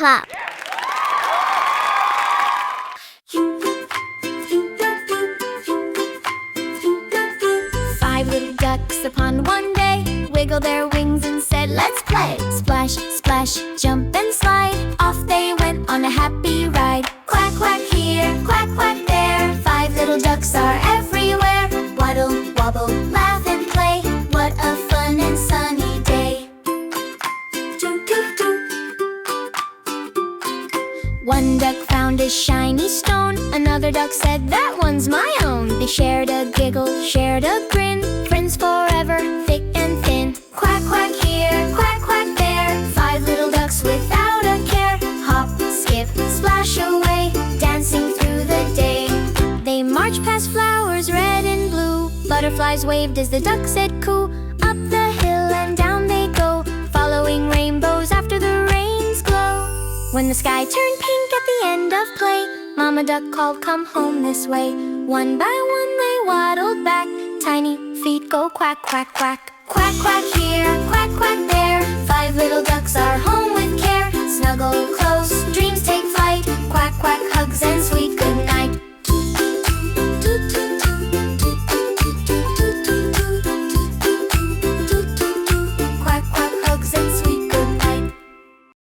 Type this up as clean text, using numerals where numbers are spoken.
clap. Five little ducks upon one day wiggled their wings and said, "Let's play!" Splash, splash, jump and slide. Off they went on a happy ride. Quack, quack here, quack, quack there. Five little ducks are everywhere. Waddle, wobble, laugh and play. What a fun and sunny day. Doo, doo, doo. One duck found a shiny stone. Another duck said, "That one's my own." They shared a giggle, shared a grin. Friends forever, thick and thin. Quack, quack here, quack, quack there. Five little ducks without a care. Hop, skip, splash away, dancing through the day. They marched past flowers red and blue. Butterflies waved as the duck said coo. Up the hill and down they go, following rainbows after the rains glow. When the sky turned pink at the end of play, Mama Duck called, "Come home this way." One by one they waddled back. Tiny feet go quack, quack, quack. Quack, quack here, quack, quack there.